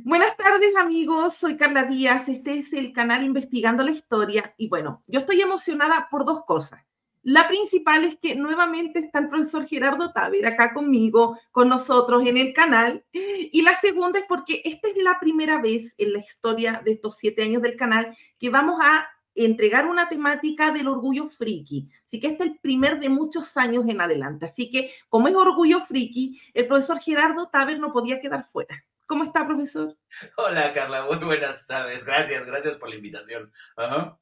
Buenas tardes, amigos. Soy Carla Díaz. Este es el canal Investigando la Historia. Y bueno, yo estoy emocionada por dos cosas. La principal es que nuevamente está el profesor Gerardo Taver acá conmigo, con nosotros en el canal. Y la segunda es porque esta es la primera vez en la historia de estos 7 años del canal que vamos a entregar una temática del orgullo friki. Así que este es el primer de muchos años en adelante. Así que, como es orgullo friki, el profesor Gerardo Taver no podía quedar fuera. ¿Cómo está, profesor? Hola Carla, muy buenas tardes. Gracias por la invitación. Ajá.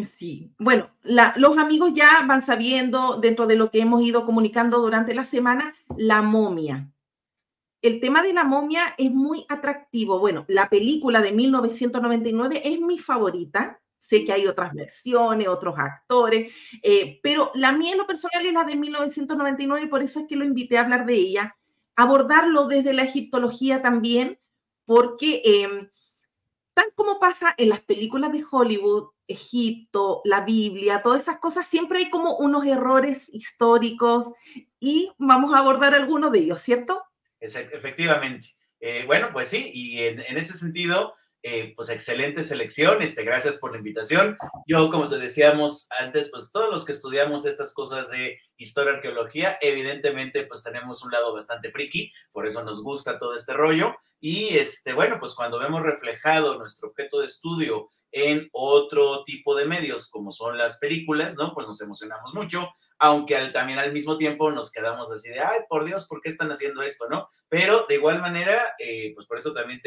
Sí, bueno, los amigos ya van sabiendo, dentro de lo que hemos ido comunicando durante la semana, la momia. El tema de la momia es muy atractivo. Bueno, la película de 1999 es mi favorita. Sé que hay otras versiones, otros actores, pero la mía en lo personal es la de 1999 y por eso es que lo invité a hablar de ella. Abordarlo desde la egiptología también, porque tal como pasa en las películas de Hollywood, Egipto, la Biblia, todas esas cosas, siempre hay como unos errores históricos y vamos a abordar algunos de ellos, ¿cierto? Efectivamente. Bueno, pues sí, y en ese sentido, pues excelente selección. Gracias por la invitación. Yo, como te decíamos antes, pues todos los que estudiamos estas cosas de historia, arqueología, evidentemente, pues tenemos un lado bastante friki, por eso nos gusta todo este rollo. Y bueno, pues cuando vemos reflejado nuestro objeto de estudio en otro tipo de medios, como son las películas, ¿no? Pues nos emocionamos mucho, aunque también al mismo tiempo nos quedamos así de, ay, por Dios, ¿por qué están haciendo esto, no? Pero de igual manera, pues por eso también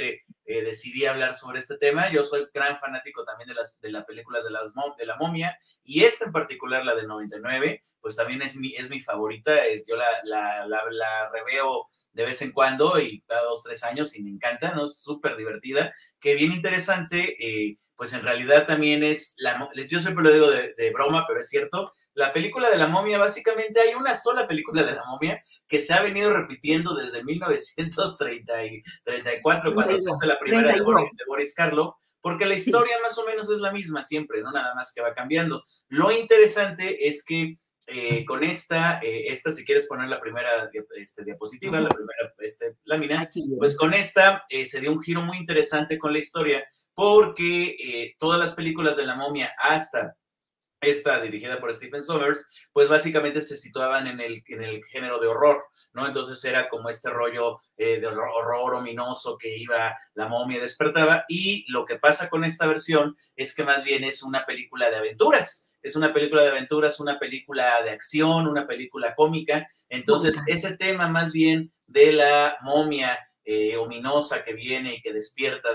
decidí hablar sobre este tema. Yo soy gran fanático también de las películas de la momia, y esta en particular, la del 99, pues también es mi favorita. Yo la reveo de vez en cuando y cada 2, 3 años y me encanta, ¿no? Es súper divertida, que bien interesante, pues en realidad también yo siempre lo digo de broma, pero es cierto. La película de la momia, básicamente hay una sola película de la momia que se ha venido repitiendo desde 1934, cuando se 32, hace la primera 32. de Boris Karloff, porque la Sí. historia más o menos es la misma siempre, no nada más que va cambiando. Lo interesante es que con esta, si quieres poner la primera diapositiva, la primera lámina, Aquí pues viene. con esta se dio un giro muy interesante con la historia, porque todas las películas de la momia hasta esta dirigida por Stephen Sommers, pues básicamente se situaban en el género de horror, ¿no? Entonces era como este rollo de horror ominoso que iba, la momia despertaba, y lo que pasa con esta versión es que más bien es una película de aventuras, es una película de aventuras, una película de acción, una película cómica. Entonces Cómica. ese tema más bien de la momia ominosa que viene y que despierta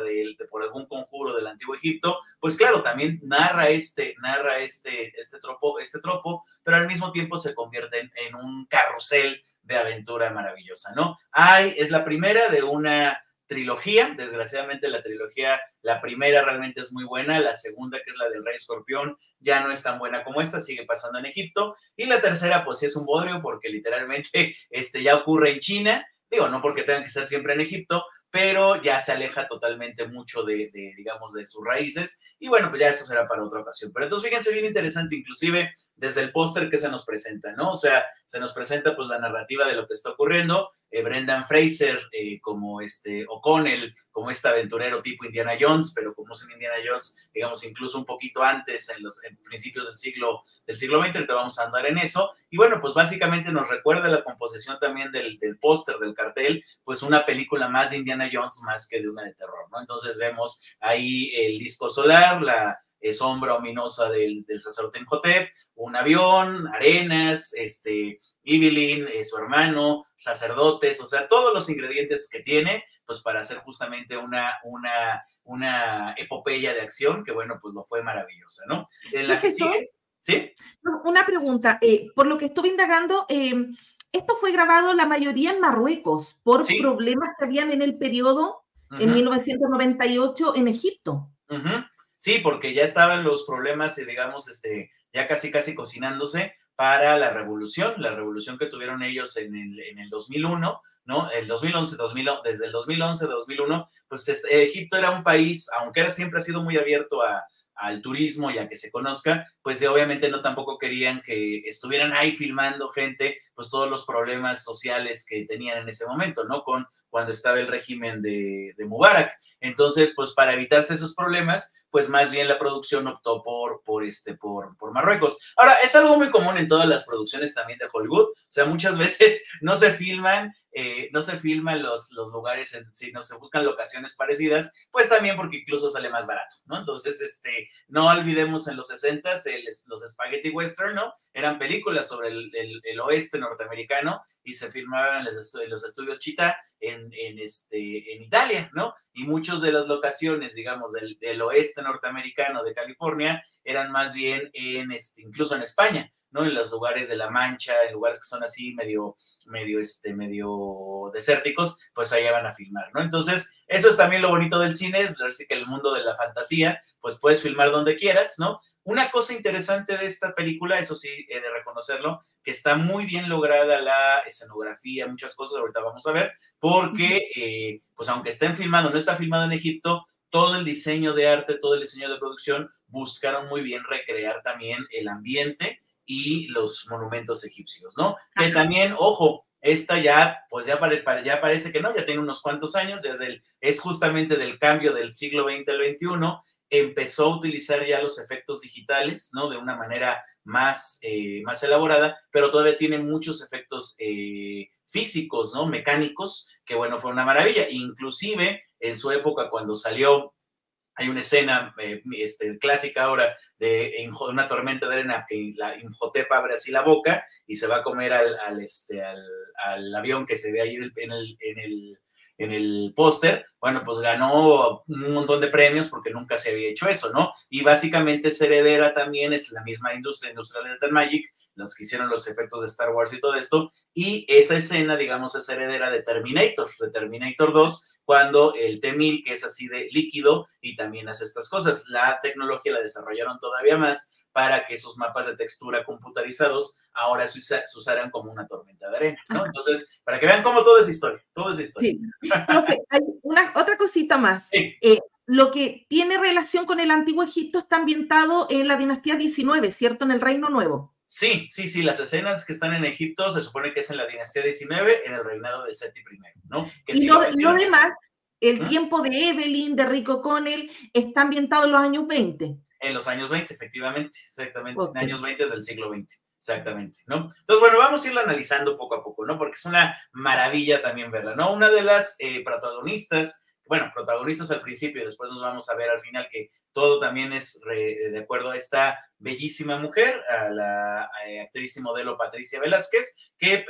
por algún conjuro del antiguo Egipto, pues claro, también narra este tropo, pero al mismo tiempo se convierte en un carrusel de aventura maravillosa, ¿no? Es la primera de una trilogía. Desgraciadamente la trilogía, la primera realmente es muy buena, la segunda, que es la del Rey Escorpión, ya no es tan buena como esta, sigue pasando en Egipto, y la tercera pues sí es un bodrio, porque literalmente ya ocurre en China. Digo, no porque tengan que estar siempre en Egipto, pero ya se aleja totalmente mucho digamos, de sus raíces. Y bueno, pues ya eso será para otra ocasión. Pero entonces, fíjense, bien interesante, inclusive desde el póster que se nos presenta, ¿no? O sea, se nos presenta pues la narrativa de lo que está ocurriendo. Brendan Fraser como O'Connell, como este aventurero tipo Indiana Jones, pero como es un Indiana Jones, digamos, incluso un poquito antes, en principios del siglo XX, ahorita vamos a andar en eso. Y bueno, pues básicamente nos recuerda la composición también del póster, del cartel, pues una película más de Indiana Jones más que de una de terror, ¿no? Entonces vemos ahí el disco solar, la sombra ominosa del sacerdote Imhotep, un avión, arenas, Evelyn, su hermano, sacerdotes, o sea, todos los ingredientes que tiene, pues para hacer justamente una epopeya de acción, que bueno, pues lo fue maravillosa, ¿no? En la que Profesor, sigue, ¿sí? una pregunta. Por lo que estuve indagando, esto fue grabado la mayoría en Marruecos por Sí. problemas que habían en el periodo en Uh-huh. 1998 en Egipto. Uh-huh. Sí, porque ya estaban los problemas, digamos, ya casi cocinándose para la revolución que tuvieron ellos en el 2001, ¿no? El 2011, desde el 2011, 2001, pues Egipto era un país, aunque siempre ha sido muy abierto al turismo y a que se conozca, pues obviamente no tampoco querían que estuvieran ahí filmando gente, pues todos los problemas sociales que tenían en ese momento, ¿no? Cuando estaba el régimen de Mubarak. Entonces, pues para evitarse esos problemas, pues más bien la producción optó por Marruecos. Ahora, es algo muy común en todas las producciones también de Hollywood, o sea, muchas veces no se filman los lugares, sino se buscan locaciones parecidas, pues también porque incluso sale más barato, ¿no? Entonces, no olvidemos en los 60s los spaghetti western, ¿no? Eran películas sobre el oeste norteamericano y se filmaban en los estudios Chita en Italia, ¿no? Y muchas de las locaciones, digamos, del oeste norteamericano de California eran más bien incluso en España, ¿no? En los lugares de La Mancha, en lugares que son así medio desérticos, pues allá van a filmar, ¿no? Entonces, eso es también lo bonito del cine, así que el mundo de la fantasía, pues puedes filmar donde quieras, ¿no? Una cosa interesante de esta película, eso sí, he de reconocerlo, que está muy bien lograda la escenografía, muchas cosas, ahorita vamos a ver, porque, pues aunque estén filmando, no está filmado en Egipto, todo el diseño de arte, todo el diseño de producción, buscaron muy bien recrear también el ambiente y los monumentos egipcios, ¿no? Que también, ojo, esta ya, pues ya parece que no, ya tiene unos cuantos años, ya es justamente del cambio del siglo XX al XXI, empezó a utilizar ya los efectos digitales, ¿no? De una manera más elaborada, pero todavía tiene muchos efectos físicos, ¿no? Mecánicos, que bueno, fue una maravilla. Inclusive, en su época, cuando salió, hay una escena clásica ahora de una tormenta de arena que la Imhotep abre así la boca y se va a comer al avión que se ve ahí en el póster. Bueno, pues ganó un montón de premios porque nunca se había hecho eso, ¿no? Y básicamente es heredera también, es la misma industria de Light and Magic, los que hicieron los efectos de Star Wars y todo esto, y esa escena, digamos, es heredera de Terminator 2, cuando el T-1000, que es así de líquido y también hace estas cosas, la tecnología la desarrollaron todavía más para que esos mapas de textura computarizados ahora se usaran como una tormenta de arena, ¿no? Entonces, para que vean cómo todo es historia, todo es historia. Sí. Profe, hay otra cosita más. Sí. Lo que tiene relación con el Antiguo Egipto está ambientado en la dinastía 19, ¿cierto? En el Reino Nuevo. Sí, las escenas que están en Egipto se supone que es en la dinastía 19, en el reinado de Seti I, ¿no? Que y lo demás, el tiempo de Evelyn, de Rick O'Connell, está ambientado en los años 20. En los años 20, efectivamente, exactamente, Okay. En años 20 del siglo XX, exactamente, ¿no? Entonces, bueno, vamos a irla analizando poco a poco, ¿no? Porque es una maravilla también verla, ¿no? Una de las protagonistas al principio y después nos vamos a ver al final que todo también es de acuerdo a esta bellísima mujer, a la actriz y modelo Patricia Velázquez, que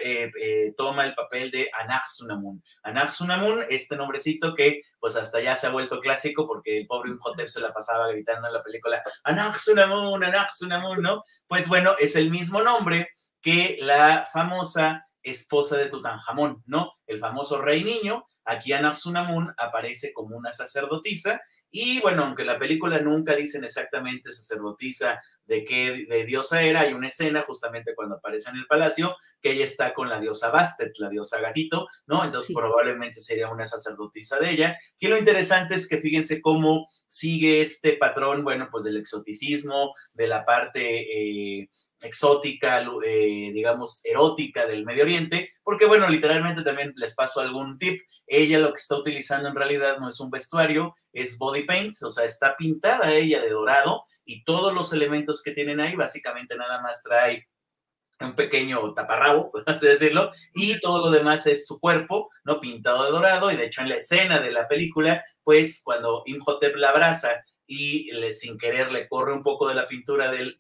toma el papel de Anck-Sunamun. Anck-Sunamun, este nombrecito que pues hasta ya se ha vuelto clásico porque el pobre Imhotep se la pasaba gritando en la película Anck-Sunamun, Anck-Sunamun, ¿no? Pues bueno, es el mismo nombre que la famosa esposa de Tutankamón, ¿no? El famoso rey niño. Aquí Anck-Sunamun aparece como una sacerdotisa y bueno, aunque la película nunca dicen exactamente sacerdotisa de qué diosa era, hay una escena justamente cuando aparece en el palacio que ella está con la diosa Bastet, la diosa gatito, ¿no? Entonces probablemente sería una sacerdotisa de ella. Y lo interesante es que fíjense cómo sigue este patrón, bueno, pues del exoticismo, de la parte exótica, digamos, erótica del Medio Oriente, porque bueno, literalmente también les paso algún tip. Ella lo que está utilizando en realidad no es un vestuario, es body paint, o sea, está pintada ella de dorado y todos los elementos que tienen ahí básicamente nada más trae un pequeño taparrabo, por así decirlo, y todo lo demás es su cuerpo, ¿no? Pintado de dorado, y de hecho en la escena de la película, pues cuando Imhotep la abraza y sin querer le corre un poco de la pintura del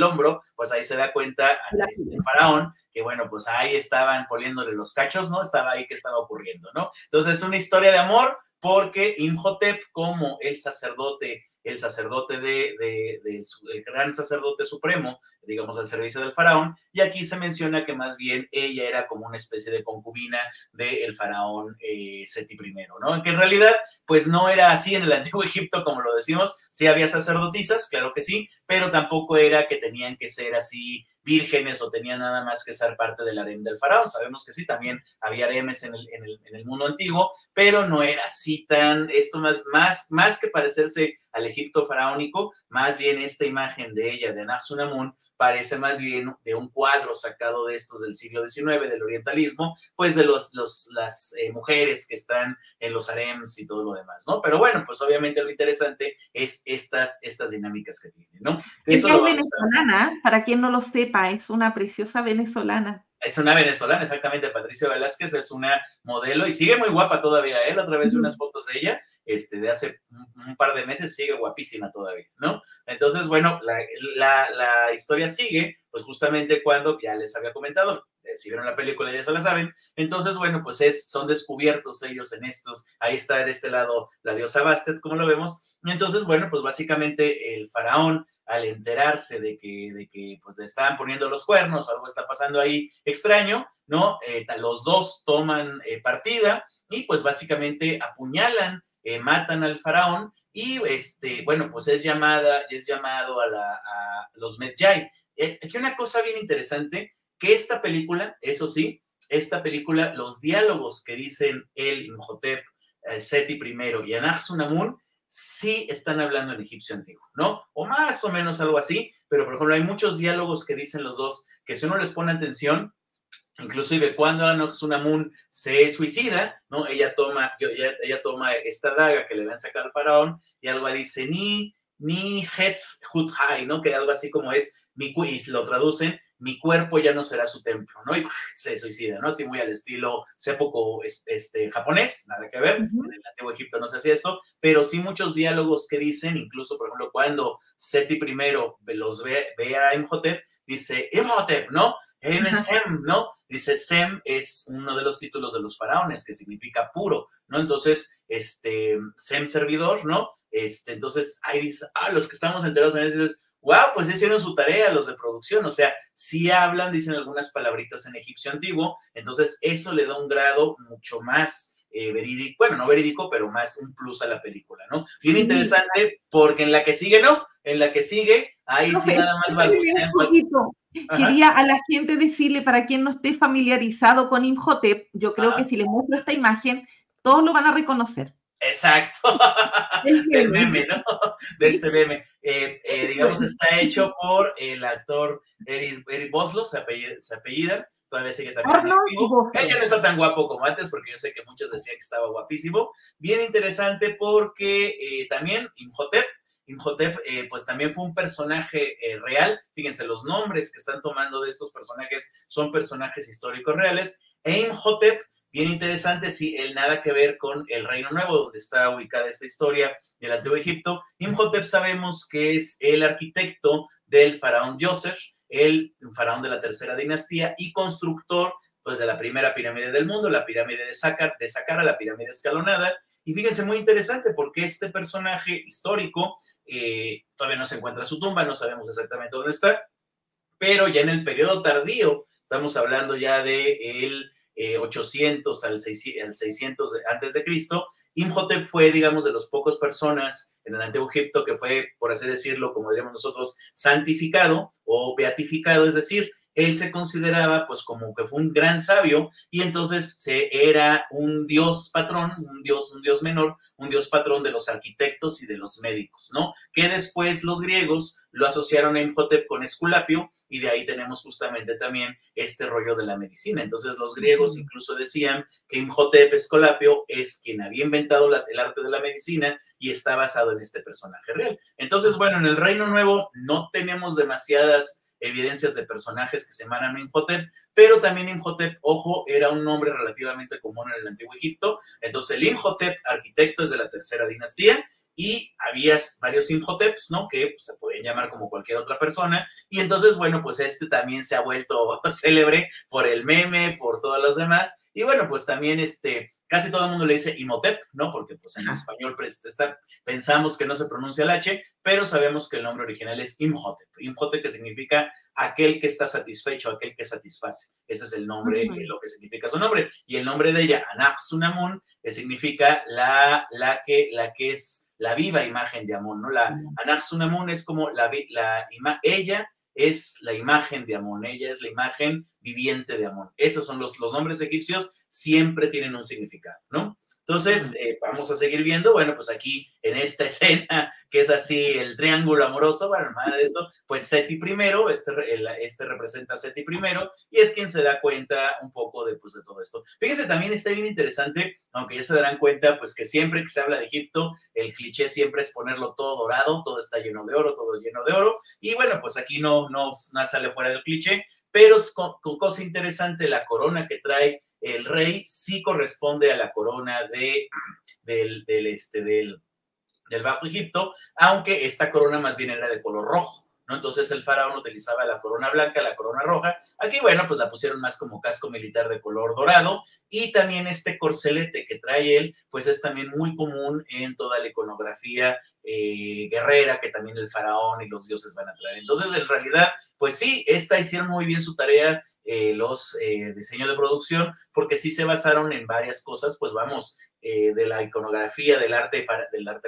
hombro, pues ahí se da cuenta el faraón que bueno, pues ahí estaban poniéndole los cachos, ¿no? Estaba ahí que estaba ocurriendo, ¿no? Entonces es una historia de amor porque Imhotep, como el sacerdote el gran sacerdote supremo, digamos, al servicio del faraón, y aquí se menciona que más bien ella era como una especie de concubina del faraón Seti I, ¿no? Que en realidad, pues no era así en el Antiguo Egipto, como lo decimos, sí había sacerdotisas, claro que sí, pero tampoco era que tenían que ser así vírgenes o tenían nada más que ser parte del harem del faraón. Sabemos que sí, también había haremes en el mundo antiguo, pero no era así tan, esto más que parecerse al Egipto faraónico, más bien esta imagen de ella, de Anahsunamun, parece más bien de un cuadro sacado de estos del siglo XIX, del orientalismo, pues de las mujeres que están en los harems y todo lo demás, ¿no? Pero bueno, pues obviamente lo interesante es estas dinámicas que tienen, ¿no? Eso Ella lo es vamos a... venezolana, para quien no lo sepa, es una preciosa venezolana. Es una venezolana, exactamente. Patricia Velázquez es una modelo y sigue muy guapa todavía. Él, otra vez, unas fotos de ella, de hace un par de meses, sigue guapísima todavía, ¿no? Entonces, bueno, la historia sigue, pues justamente cuando, ya les había comentado, si vieron la película ya se la saben, entonces, bueno, pues son descubiertos ellos en estos, ahí está de este lado la diosa Bastet, como lo vemos, y entonces, bueno, pues básicamente el faraón, al enterarse de que pues le estaban poniendo los cuernos, algo está pasando ahí extraño, ¿no? Los dos toman partida y pues básicamente apuñalan, matan al faraón y bueno, pues es llamado a los Medjay. Aquí una cosa bien interesante, que esta película, eso sí, esta película, los diálogos que dicen él, Imhotep, Seti I y Anahsunamun, sí están hablando en egipcio antiguo, ¿no? O más o menos algo así, pero por ejemplo hay muchos diálogos que dicen los dos que si uno les pone atención, inclusive cuando Anahsunamun se suicida, ¿no? Ella toma esta daga que le van a sacar al faraón y algo dice ni het hut hai, ¿no? Que algo así como es, y lo traducen, mi cuerpo ya no será su templo, ¿no? Y se suicida, ¿no? Así muy al estilo seppuku japonés, nada que ver, en el antiguo Egipto no se hacía esto, pero sí muchos diálogos que dicen, incluso, por ejemplo, cuando Seti I los ve a Imhotep, dice, Imhotep, ¿no? Sem, ¿no? Dice, Sem es uno de los títulos de los faraones, que significa puro, ¿no? Entonces, Sem servidor, ¿no? Entonces, ahí dice, los que estamos enterados en eso, wow, pues hicieron su tarea los de producción, o sea, sí hablan, dicen algunas palabritas en egipcio antiguo, entonces eso le da un grado mucho más verídico, bueno, no verídico, pero más un plus a la película, ¿no? Bien sí, interesante, porque en la que sigue, no, en la que sigue, ahí no, sí nada más balbucean. Quería a la gente decirle, para quien no esté familiarizado con Imhotep, yo creo que si les muestro esta imagen, todos lo van a reconocer. Exacto, del meme, ¿no? De este meme. Digamos, está hecho por el actor Eric Boslo, se apellida, todavía sigue también activo. Él ya no está tan guapo como antes, porque yo sé que muchos decían que estaba guapísimo. Bien interesante porque también Imhotep, pues también fue un personaje real. Fíjense, los nombres que están tomando de estos personajes son personajes históricos reales. E Imhotep, bien interesante, sí, el nada que ver con el Reino Nuevo, donde está ubicada esta historia del Antiguo Egipto. Imhotep sabemos que es el arquitecto del faraón Djoser, el faraón de la tercera dinastía y constructor pues de la primera pirámide del mundo, la pirámide de Saqqara, la pirámide escalonada. Y fíjense, muy interesante porque este personaje histórico todavía no se encuentra su tumba, no sabemos exactamente dónde está, pero ya en el periodo tardío, estamos hablando ya de el 800 al 600 antes de Cristo, Imhotep fue, digamos, de los pocos personas en el Antiguo Egipto que fue, por así decirlo, como diríamos nosotros, santificado o beatificado, es decir, él se consideraba pues como que fue un gran sabio y entonces era un dios patrón, un dios menor, un dios patrón de los arquitectos y de los médicos, ¿no? Que después los griegos lo asociaron a Imhotep con Esculapio y de ahí tenemos justamente también este rollo de la medicina. Entonces los griegos incluso decían que Imhotep Esculapio es quien había inventado el arte de la medicina y está basado en este personaje real. Entonces, bueno, en el Reino Nuevo no tenemos demasiadas evidencias de personajes que se emanan a Imhotep, pero también Imhotep, ojo, era un nombre relativamente común en el Antiguo Egipto. Entonces el Imhotep arquitecto es de la tercera dinastía y había varios Imhoteps, ¿no? Que pues, se podían llamar como cualquier otra persona. Y entonces, bueno, pues también se ha vuelto célebre por el meme, por todos los demás. Y bueno, pues también casi todo el mundo le dice Imhotep, ¿no? Porque pues en español pensamos que no se pronuncia el H, pero sabemos que el nombre original es Imhotep. Imhotep que significa aquel que está satisfecho, aquel que satisface. Ese es el nombre, lo que significa su nombre. Y el nombre de ella, Anahsunamun, significa la que es la viva imagen de Amón, ¿no? La Anahsunamun es como ella es la imagen de Amón, ella es la imagen viviente de Amón. Esos son los nombres egipcios, siempre tienen un significado, ¿no? Entonces, vamos a seguir viendo, bueno, pues aquí en esta escena, que es así el triángulo amoroso, bueno, nada de esto, pues Seti primero, este representa a Seti primero, y es quien se da cuenta un poco de, pues, de todo esto. Fíjense, también está bien interesante, aunque ya se darán cuenta, pues que siempre que se habla de Egipto, el cliché siempre es ponerlo todo dorado, todo está lleno de oro, todo lleno de oro, y bueno, pues aquí no sale fuera del cliché, pero con cosa interesante, la corona que trae el rey sí corresponde a la corona del Bajo Egipto, aunque esta corona más bien era de color rojo, ¿no? Entonces el faraón utilizaba la corona blanca, la corona roja. Aquí, bueno, pues la pusieron más como casco militar de color dorado, y también este corcelete que trae él, pues es también muy común en toda la iconografía guerrera que también el faraón y los dioses van a traer. Entonces, en realidad, pues sí, hicieron muy bien su tarea los diseños de producción, porque sí se basaron en varias cosas, pues vamos, de la iconografía del arte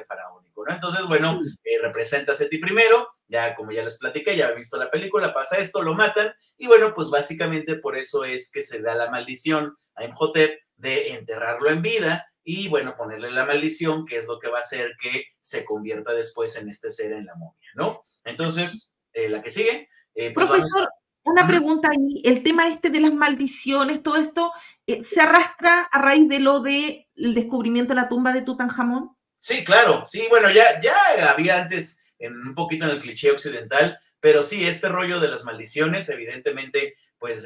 faraónico, ¿no? Entonces, bueno, representa a Seti primero, ya como ya les platiqué, ya he visto la película, pasa esto, lo matan, y bueno, pues básicamente por eso es que se da la maldición a Imhotep de enterrarlo en vida, y bueno, ponerle la maldición, que es lo que va a hacer que se convierta después en este ser en la momia, ¿no? Entonces, la que sigue, pues Profesor, vamos a... una pregunta ahí, el tema este de las maldiciones, todo esto, ¿se arrastra a raíz de lo del descubrimiento de la tumba de Tutankamón? Sí, claro, sí, bueno, ya había antes un poquito en el cliché occidental, pero sí, este rollo de las maldiciones, evidentemente, pues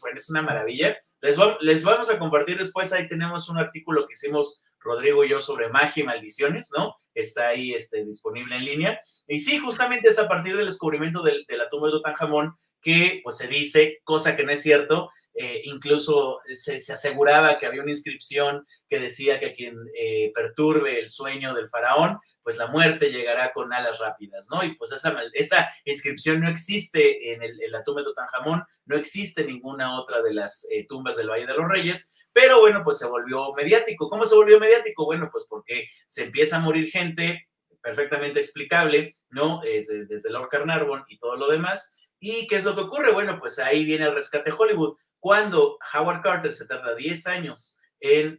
bueno, es una maravilla. Les vamos a compartir después, ahí tenemos un artículo que hicimos Rodrigo y yo sobre magia y maldiciones, ¿no? Está ahí disponible en línea. Y sí, justamente es a partir del descubrimiento de la tumba de Tutankamón que pues se dice, cosa que no es cierto, incluso se aseguraba que había una inscripción que decía que quien perturbe el sueño del faraón, pues la muerte llegará con alas rápidas, ¿no? Y pues esa inscripción no existe en la tumba de Tutankamón, no existe en ninguna otra de las tumbas del Valle de los Reyes, pero bueno, pues se volvió mediático. ¿Cómo se volvió mediático? Bueno, pues porque se empieza a morir gente perfectamente explicable, ¿no? Desde Lord Carnarvon y todo lo demás. ¿Y qué es lo que ocurre? Bueno, pues ahí viene el rescate Hollywood. Cuando Howard Carter se tarda 10 años en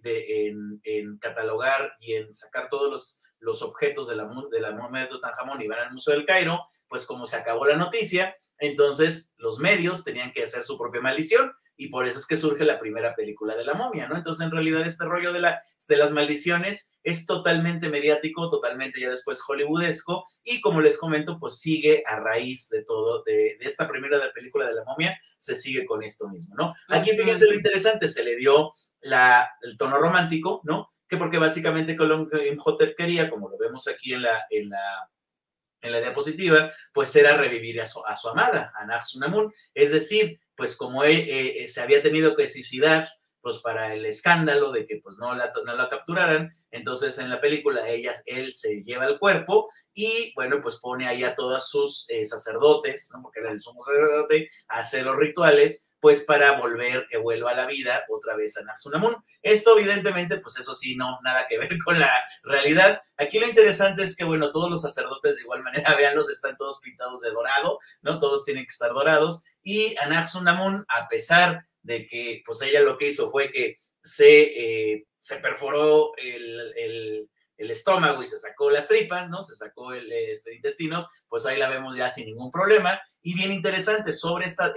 catalogar y en sacar todos los objetos de la momia de Tutankamón y van al Museo del Cairo, pues como se acabó la noticia, entonces los medios tenían que hacer su propia maldición, y por eso es que surge la primera película de la momia, ¿no? Entonces, en realidad, este rollo de las maldiciones es totalmente mediático, totalmente ya después hollywoodesco, y como les comento, pues sigue a raíz de todo, de esta primera película de la momia, se sigue con esto mismo, ¿no? Aquí, fíjense lo interesante, se le dio el tono romántico, ¿no? Que porque básicamente Imhotep quería, como lo vemos aquí en la diapositiva, pues era revivir a su amada, a Anck-su-namun, es decir, pues como se había tenido que suicidar, pues para el escándalo de que pues no la capturaran, entonces en la película él se lleva el cuerpo y bueno, pues pone ahí a todos sus sacerdotes, ¿no? Porque era el sumo sacerdote, a hacer los rituales, pues para que vuelva a la vida otra vez a Anck-su-namun. Esto evidentemente, pues eso sí, no, nada que ver con la realidad. Aquí lo interesante es que, bueno, todos los sacerdotes de igual manera, véanlos, están todos pintados de dorado, ¿no? Todos tienen que estar dorados, y Anck-su-namun, a pesar de que, pues ella lo que hizo fue que se perforó el estómago y se sacó las tripas, ¿no? Se sacó el intestino, pues ahí la vemos ya sin ningún problema. Y bien interesante, sobre esta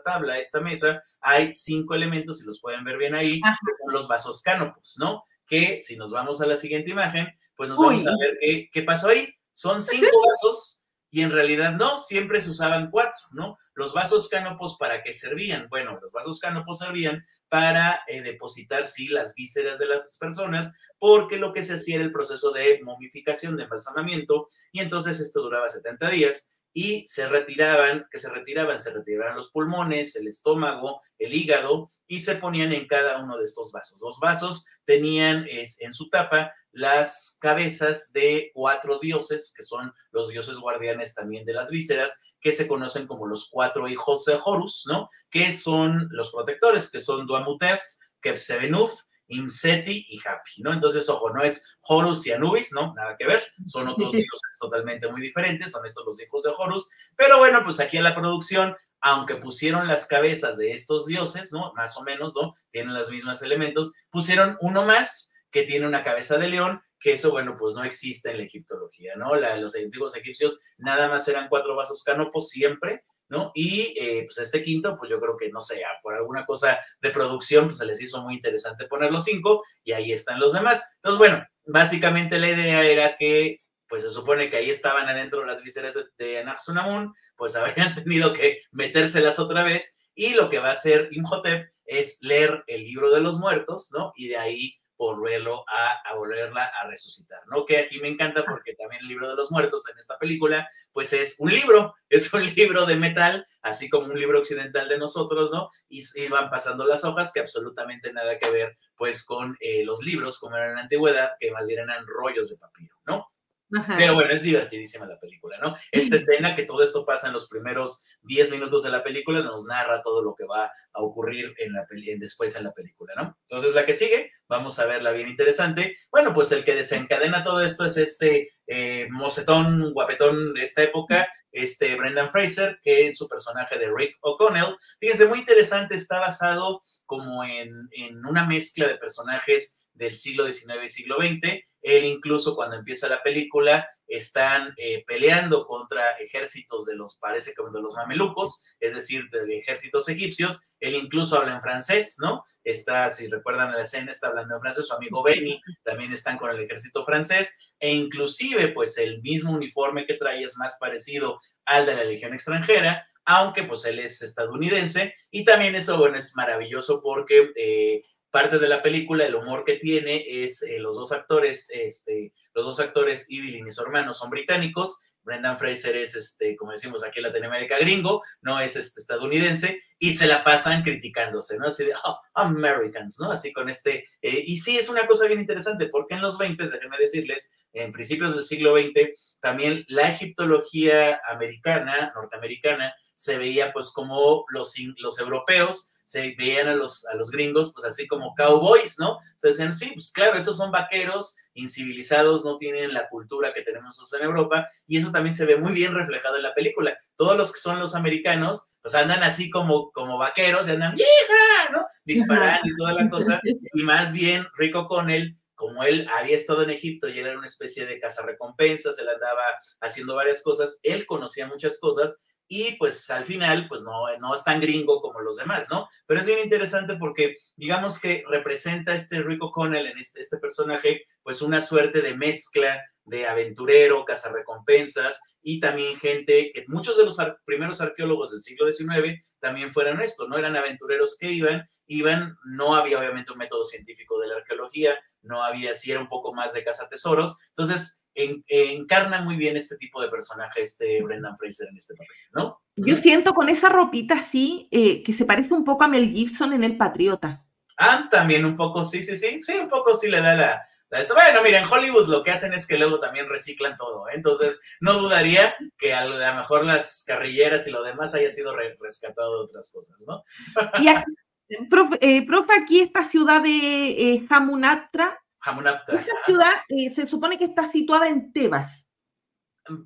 tabla, esta mesa, hay 5 elementos, si los pueden ver bien ahí, que son los vasos cánopos, ¿no? Que si nos vamos a la siguiente imagen, pues nos vamos a ver qué pasó ahí. Son 5 vasos, y en realidad no, siempre se usaban 4, ¿no? Los vasos cánopos, ¿para qué servían? Bueno, los vasos cánopos servían para depositar, sí, las vísceras de las personas, porque lo que se hacía era el proceso de momificación, de embalsamamiento, y entonces esto duraba 70 días, y se retiraban los pulmones, el estómago, el hígado, y se ponían en cada uno de estos vasos. Los vasos tenían en su tapa las cabezas de 4 dioses, que son los dioses guardianes también de las vísceras, que se conocen como los 4 hijos de Horus, ¿no? Que son los protectores, que son Duamutef, Kepsebenuf, Imseti y Hapi, ¿no? Entonces, ojo, no es Horus y Anubis, ¿no? Nada que ver, son otros dioses totalmente muy diferentes, son estos los hijos de Horus, pero bueno, pues aquí en la producción aunque pusieron las cabezas de estos dioses, ¿no? Más o menos, ¿no? Tienen los mismos elementos, pusieron uno más que tiene una cabeza de león, que eso, bueno, pues no existe en la egiptología, ¿no? Los antiguos egipcios nada más eran 4 vasos canopos siempre, ¿no? Y pues este quinto, pues yo creo que, no sé, por alguna cosa de producción, pues se les hizo muy interesante poner los 5 y ahí están los demás. Entonces, bueno, básicamente la idea era que, pues se supone que ahí estaban adentro las vísceras de Anahsunamun, pues habrían tenido que metérselas otra vez, y lo que va a hacer Imhotep es leer el libro de los muertos, ¿no? Y de ahí volverla a resucitar, ¿no? Que aquí me encanta porque también el libro de los muertos en esta película, pues es un libro de metal, así como un libro occidental de nosotros, ¿no? Y van pasando las hojas, que absolutamente nada que ver, pues, con los libros, como eran en la antigüedad, que más bien eran rollos de papiro, ¿no? Ajá. Pero bueno, es divertidísima la película, ¿no? Esta escena, que todo esto pasa en los primeros 10 minutos de la película, nos narra todo lo que va a ocurrir después en la película, ¿no? Entonces, la que sigue, vamos a verla bien interesante. Bueno, pues el que desencadena todo esto es este mocetón, guapetón de esta época, Brendan Fraser, que en su personaje de Rick O'Connell, fíjense, muy interesante, está basado como en una mezcla de personajes del siglo XIX y siglo XX. Él incluso cuando empieza la película están peleando contra ejércitos parece como de los mamelucos, es decir, de ejércitos egipcios. Él incluso habla en francés, ¿no? Si recuerdan la escena, está hablando en francés. Su amigo Benny también están con el ejército francés, e inclusive pues el mismo uniforme que trae es más parecido al de la Legión extranjera, aunque pues él es estadounidense. Y también eso, bueno, es maravilloso porque parte de la película, el humor que tiene es los dos actores, Evelyn y su hermano, son británicos. Brendan Fraser es, como decimos aquí en Latinoamérica, gringo, no es estadounidense, y se la pasan criticándose, ¿no? Así de, oh, Americans, ¿no? Así con y sí, es una cosa bien interesante, porque en los 20, déjenme decirles, en principios del siglo XX, también la egiptología norteamericana, se veía pues como los europeos se veían a los gringos pues así como cowboys, ¿no? Se decían, sí, pues claro, estos son vaqueros incivilizados, no tienen la cultura que tenemos nosotros en Europa, y eso también se ve muy bien reflejado en la película. Todos los que son los americanos, pues andan así como vaqueros, y andan, ¡vieja!, ¿no? Disparando y toda la cosa, y más bien Rick O'Connell, como él había estado en Egipto y él era una especie de cazarrecompensas, él andaba haciendo varias cosas, él conocía muchas cosas, y pues al final, pues no es tan gringo como los demás, ¿no? Pero es bien interesante porque digamos que representa Rick O'Connell en este personaje, pues una suerte de mezcla de aventurero, cazarrecompensas, y también gente que muchos de los primeros arqueólogos del siglo XIX también fueron esto, ¿no? Eran aventureros que iban, no había obviamente un método científico de la arqueología, no había, sí era un poco más de cazatesoros, entonces encarna muy bien este tipo de personaje, Brendan Fraser en este papel, ¿no? Yo siento con esa ropita así, que se parece un poco a Mel Gibson en El Patriota. También un poco, sí, un poco sí le da bueno, mira, en Hollywood lo que hacen es que luego también reciclan todo, ¿eh? Entonces no dudaría que a lo mejor las carrilleras y lo demás haya sido rescatado de otras cosas, ¿no? Y aquí, profe, aquí esta ciudad de Hamunaptra, esa ciudad se supone que está situada en Tebas.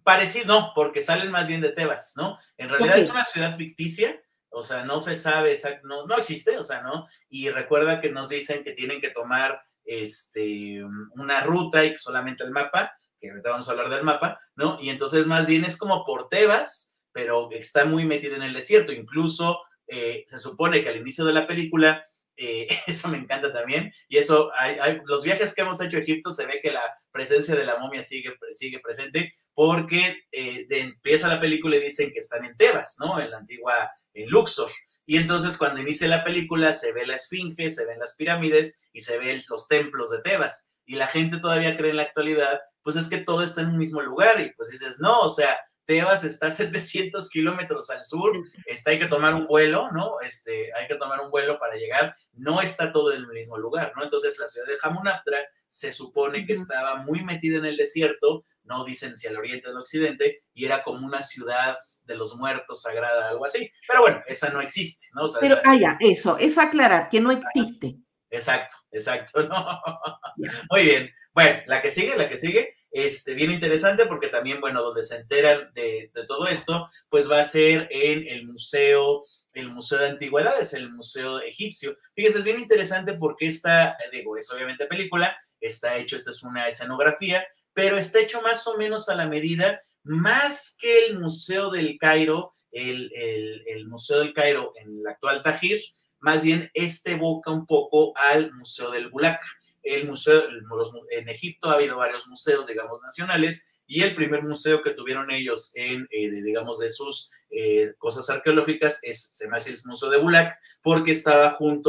Parecido, no, porque salen más bien de Tebas, ¿no? En realidad es una ciudad ficticia, o sea, no se sabe, no existe, o sea, ¿no? Y recuerda que nos dicen que tienen que tomar una ruta y solamente el mapa, que ahorita vamos a hablar del mapa, ¿no? Y entonces más bien es como por Tebas, pero está muy metido en el desierto. Incluso se supone que al inicio de la película, eso me encanta también, y eso, los viajes que hemos hecho a Egipto, se ve que la presencia de la momia sigue presente, porque empieza la película y dicen que están en Tebas, ¿no? En la antigua, en Luxor. Y entonces cuando inicia la película se ve la esfinge, se ven las pirámides y se ven los templos de Tebas. Y la gente todavía cree en la actualidad, pues es que todo está en un mismo lugar. Y pues dices, no, o sea, Tebas está a 700 kilómetros al sur, hay que tomar un vuelo, ¿no? Hay que tomar un vuelo para llegar, no está todo en el mismo lugar, ¿no? Entonces la ciudad de Hamunaptra se supone que estaba muy metida en el desierto, no dicen si al oriente o al occidente, y era como una ciudad de los muertos sagrada, algo así. Pero bueno, esa no existe, ¿no? O sea, pero, ya, eso aclarar, que no existe. Exacto, ¿no? Muy bien. Bueno, la que sigue bien interesante porque también, bueno, donde se enteran de todo esto, pues va a ser en el Museo de Antigüedades, el Museo Egipcio. Fíjense, es bien interesante porque digo, es obviamente película, esta es una escenografía, pero está hecho más o menos a la medida, más que el Museo del Cairo, el Museo del Cairo en el actual Tahrir, más bien evoca un poco al Museo del Bulaq. En Egipto ha habido varios museos, digamos, nacionales, y el primer museo que tuvieron ellos digamos, de sus cosas arqueológicas se me hace el Museo de Bulaq, porque estaba en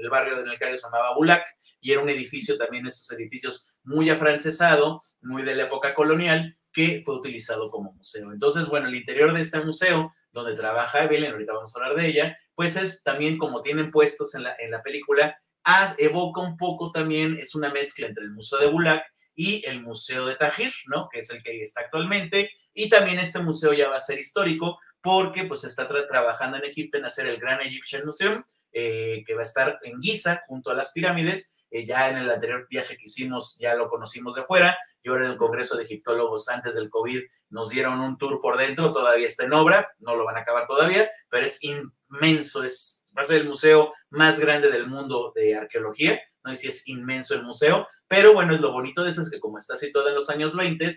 el barrio de El Cairo, se llamaba Bulaq, y era un edificio también, estos edificios muy afrancesado, muy de la época colonial, que fue utilizado como museo. Entonces, bueno, el interior de este museo, donde trabaja Evelyn, ahorita vamos a hablar de ella, pues es también, como tienen puestos en la película, evoca un poco también, es una mezcla entre el Museo de Bulaq y el Museo de Tahrir, ¿no? Que es el que está actualmente, y también este museo ya va a ser histórico, porque pues está trabajando en Egipto en hacer el Grand Egyptian Museum, que va a estar en Giza, junto a las pirámides. Ya en el anterior viaje que hicimos ya lo conocimos de fuera, y ahora en el Congreso de Egiptólogos antes del COVID nos dieron un tour por dentro, todavía está en obra, no lo van a acabar todavía, pero es inmenso, va a ser el museo más grande del mundo de arqueología, no sé si es inmenso el museo, pero bueno, es lo bonito de eso, es que como está situado en los años 20,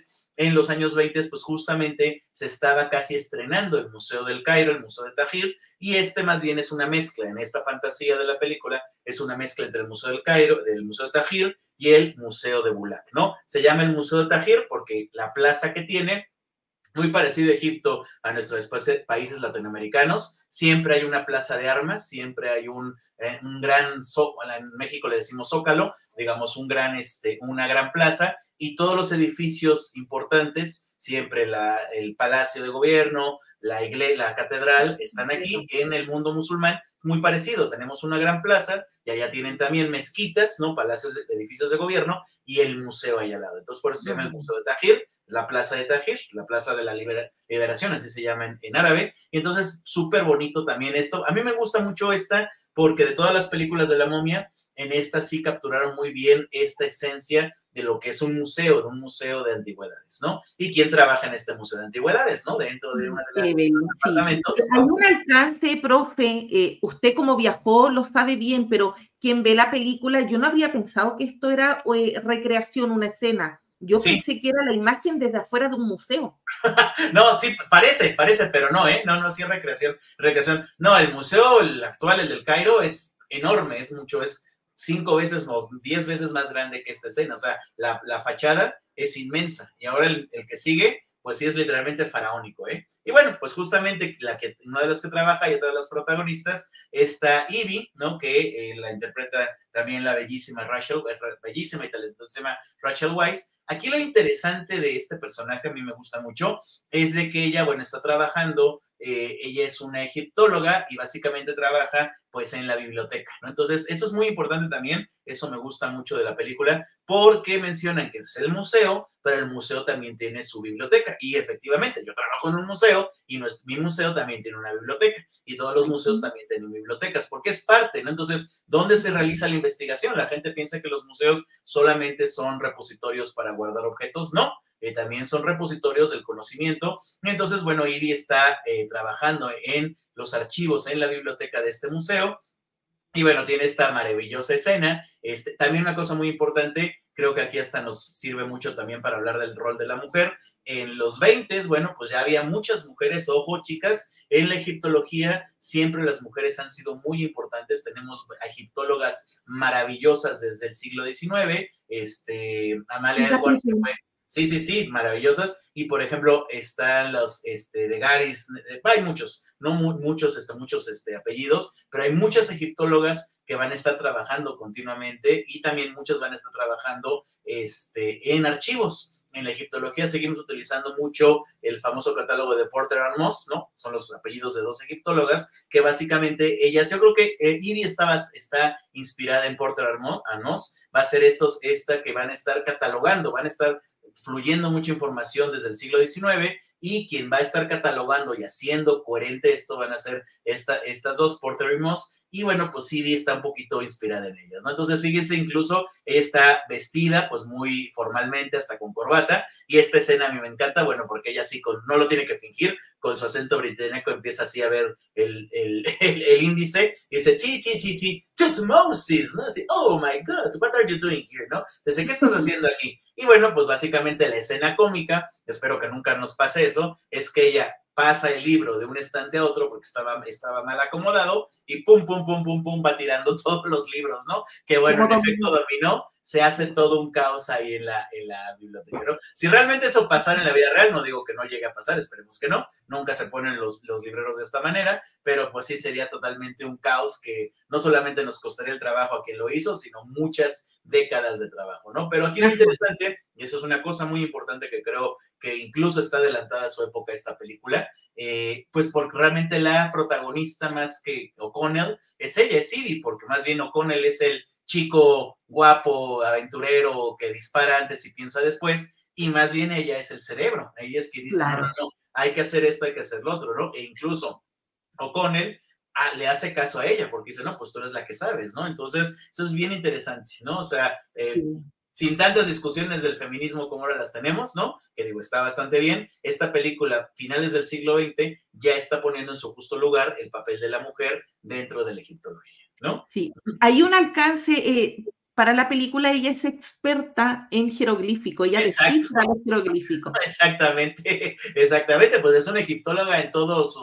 pues justamente se estaba casi estrenando el Museo del Cairo, el Museo de Tahrir, y más bien es una mezcla, en esta fantasía de la película, es una mezcla entre el Museo del Cairo, del Museo de Tahrir y el Museo de Bulaq, ¿no? Se llama el Museo de Tahrir porque la plaza que tiene, muy parecido a Egipto, a nuestros países latinoamericanos, siempre hay una plaza de armas, siempre hay un gran zócalo, en México le decimos zócalo, digamos una gran plaza, y todos los edificios importantes, siempre el Palacio de Gobierno, la iglesia, la catedral, están aquí. En el mundo musulmán es muy parecido, tenemos una gran plaza, y allá tienen también mezquitas, ¿no? Palacios, edificios de gobierno, y el museo ahí al lado. Entonces, por eso se llama el Museo de Tahrir, la plaza de Tahrir, la plaza de la liberación, así se llama en árabe. Y entonces, súper bonito también esto. A mí me gusta mucho porque de todas las películas de la momia, en esta sí capturaron muy bien esta esencia de lo que es un museo de antigüedades, ¿no? ¿Y quién trabaja en este museo de antigüedades, no? Dentro de uno de los departamentos. Sí. Hay un alcance, profe, usted como viajó lo sabe bien, pero quien ve la película, yo no habría pensado que esto era recreación, una escena. Yo pensé que era la imagen desde afuera de un museo. No, sí, parece, pero no, No, sí, recreación. No, el museo, el actual, el del Cairo, es enorme, es 5 veces o 10 veces más grande que esta escena. O sea, la fachada es inmensa. Y ahora el que sigue, pues sí es literalmente faraónico, Y bueno, pues justamente una de las que trabaja y otra de las protagonistas, está Ivy, ¿no? Que la interpreta también la bellísima bellísima y talentosa Rachel Weisz. Aquí lo interesante de este personaje, a mí me gusta mucho, es de que ella, bueno, está trabajando, ella es una egiptóloga y básicamente trabaja pues en la biblioteca, ¿no? Entonces, eso es muy importante también, eso me gusta mucho de la película, porque mencionan que es el museo, pero el museo también tiene su biblioteca, y efectivamente, yo trabajo en un museo, y mi museo también tiene una biblioteca, y todos los museos también tienen bibliotecas, porque es parte, ¿no? Entonces, ¿dónde se realiza la investigación? La gente piensa que los museos solamente son repositorios para guardar objetos, no, también son repositorios del conocimiento. Entonces, bueno, Ivy está trabajando en los archivos en la biblioteca de este museo, y bueno, tiene esta maravillosa escena. También una cosa muy importante, creo que aquí hasta nos sirve mucho también para hablar del rol de la mujer. En los 20, bueno, pues ya había muchas mujeres, ojo, chicas, en la egiptología siempre las mujeres han sido muy importantes. Tenemos egiptólogas maravillosas desde el siglo XIX, Amalia Edwards, que fue Sí, maravillosas. Y por ejemplo, están los de Garis, hay muchos, no muchos apellidos, pero hay muchas egiptólogas que van a estar trabajando continuamente, y también muchas van a estar trabajando en archivos. En la egiptología seguimos utilizando mucho el famoso catálogo de Porter and Moss, ¿no? Son los apellidos de 2 egiptólogas, que básicamente ellas, yo creo que Ivy está inspirada en Porter and Moss, va a ser que van a estar catalogando, van a estar fluyendo mucha información desde el siglo XIX, y quien va a estar catalogando y haciendo coherente esto van a ser estas 2, Porter y Moss, y bueno, pues sí está un poquito inspirada en ellas, ¿no? Entonces, fíjense, incluso está vestida pues muy formalmente, hasta con corbata, y esta escena a mí me encanta, bueno, porque ella sí no lo tiene que fingir, con su acento británico empieza así a ver el índice, y dice, tutmosis, ¿no? Así, oh my God, what are you doing here, ¿no? Dice, ¿qué estás haciendo aquí? Y bueno, pues básicamente la escena cómica, espero que nunca nos pase eso, es que ella pasa el libro de un estante a otro porque estaba mal acomodado y pum, pum, pum, pum, pum, va tirando todos los libros, ¿no? Que bueno, en efecto dominó, se hace todo un caos ahí en la biblioteca, ¿no? Si realmente eso pasara en la vida real, no digo que no llegue a pasar, esperemos que no, nunca se ponen los libreros de esta manera, pero pues sí sería totalmente un caos que no solamente nos costaría el trabajo a quien lo hizo, sino muchas décadas de trabajo, ¿no? Pero aquí lo interesante, y eso es una cosa muy importante que creo que incluso está adelantada a su época esta película, pues porque realmente la protagonista más que O'Connell es ella, es Ivy, porque más bien O'Connell es el chico guapo, aventurero, que dispara antes y piensa después, y más bien ella es el cerebro, ella es quien dice, claro, no, hay que hacer esto, hay que hacer lo otro, ¿no? E incluso O'Connell le hace caso a ella, porque dice, no, pues tú eres la que sabes, ¿no? Entonces, eso es bien interesante, ¿no? O sea, sin tantas discusiones del feminismo como ahora las tenemos, ¿no? Que digo, está bastante bien. Esta película, finales del siglo XX, ya está poniendo en su justo lugar el papel de la mujer dentro de la egiptología, ¿no? Sí, hay un alcance para la película, ella es experta en jeroglífico, ella descifra los jeroglíficos. Exactamente, exactamente, pues es una egiptóloga en todo